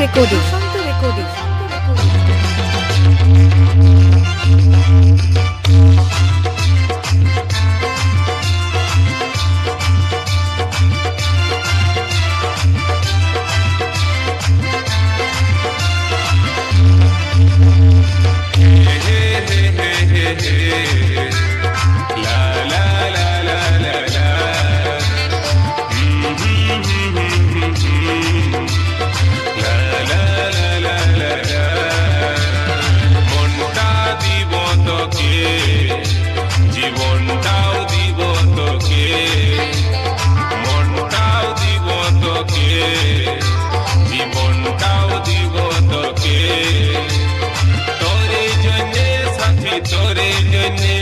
Recording. জীবনটাও দিব তোকে, মনটাও দিব তোকে, জীবনটাও দিব তোকে, তোরে জন্যে সাথী, তোরে জন্যে,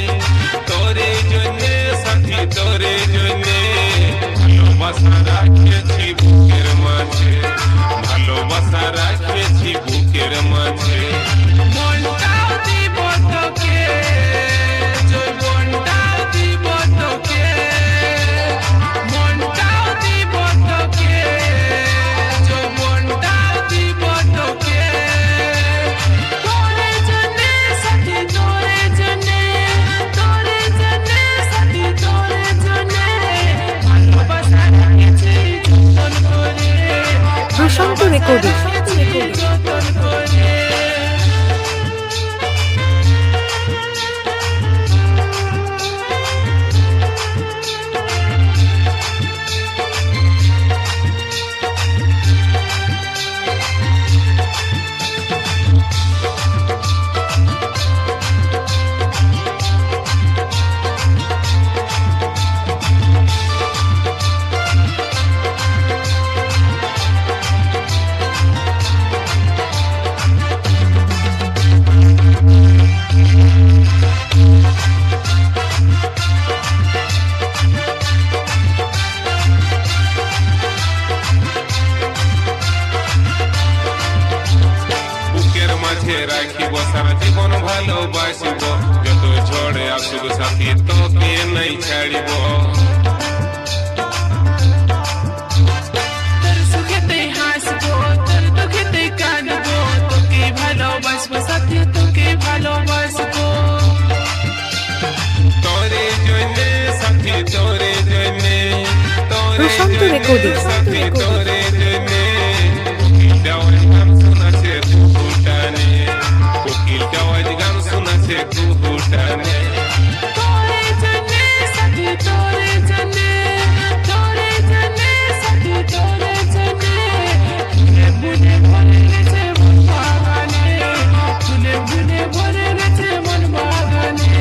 তোরে জন্যে সাথী, তোরে জন্যে ভালোবাসা রাখেছি বুকের মাঝে, ভালোবাসা রাখেছি বুকের মাঝে, মনটাও দিব তোকে, জীবনটাও দিব তোকে, মনটাও দিব তোকে, জীবনটাও দিব তোকে, তোরে জন্যে সাথী, তোরে জন্যে, তোরে জন্যে সাথী, তোরে জন্যে ভালোবাসা রাখেছি যতন করে, প্রশান্ত রেকর্ডিং। যতন করে। মাঝে রাখিব সারা জীবন ভালোবাসিব, যত ঝড়ে আসুক সাথী তোকে নাই ছাড়িব, তোর সুখেতে হাসব, তোর দুঃখেতে কাঁদব, তোকে ভালোবাসব সাথী, তোকে ভালোবাসব, তোরে জন্যে সাথী, তোরে জন্যে, তোরে জন্যে সাথী, তোরে জন্যে দেওয়ার গান শোনাছে কুহুটানে, কোকিল দেওয়ার গান শোনাছে কুহুটানে, তোরে জন্যে সাথী, তোরে জন্যে, তোরে জন্যে সাথী, তোরে জন্যে ফুলে বুনে ভরে গেছে মন বাগানে, ফুলে বুনে ভরে গেছে মন বাগানে।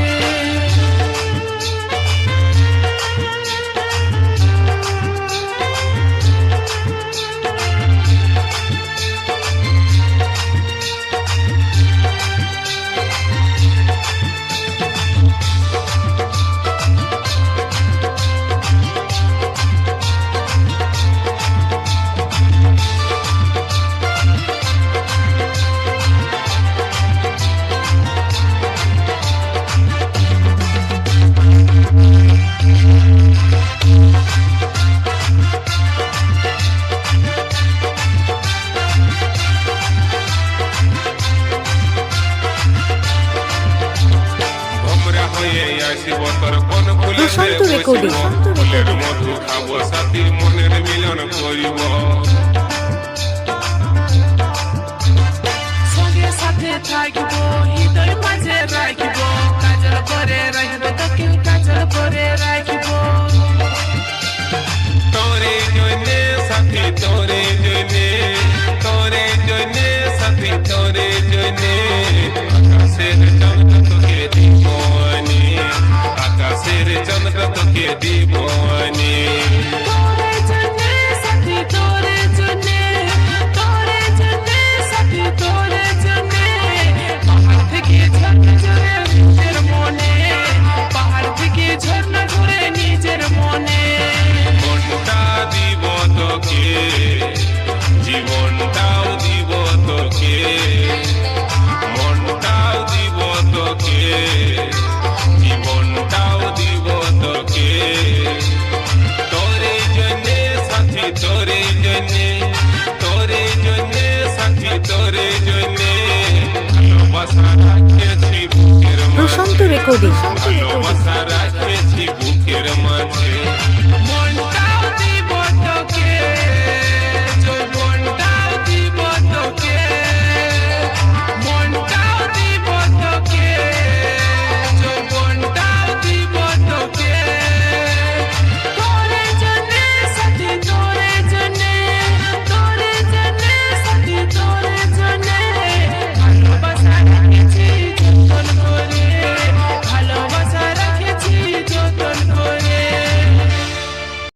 প্রশান্ত রেকর্ডিং। ফুলের মধু খাব সাথী, মনের মিলন করিব, সঙ্গে সাথে থাকিব, হৃদয় মাঝে রাখিব, কাজল করে রাখিব তোকে, কাজল করে রাখিব, তোরে জন্যে সাথী, তোরে জন্যে, তোরে জন্যে সাথী, তোরে জন্যে আকাশের চন্দ্র তোকে দিব আনি, আকাশের চন্দ্র তোকে দিব আনি, তোরে জন্যে সাথী, তোরে জন্যে, তোরে জন্যে সাথী, তোরে জন্যে পাহাড় থেকে ঝর্ণা ঝরে নিজের মনে, পাহাড় থেকে ঝর্ণা ঝরে নিজের মনে, মনটা দিব তোকে, জীবনটাও দিব তোকে, মনটাও দিব তোকে, জীবনটাও দিব তোকে। ভালোবাসা রাখেছি বুকের প্রশান্ত রেকর্ডিং ভালোবাসা রাখেছি বুকের মাঝে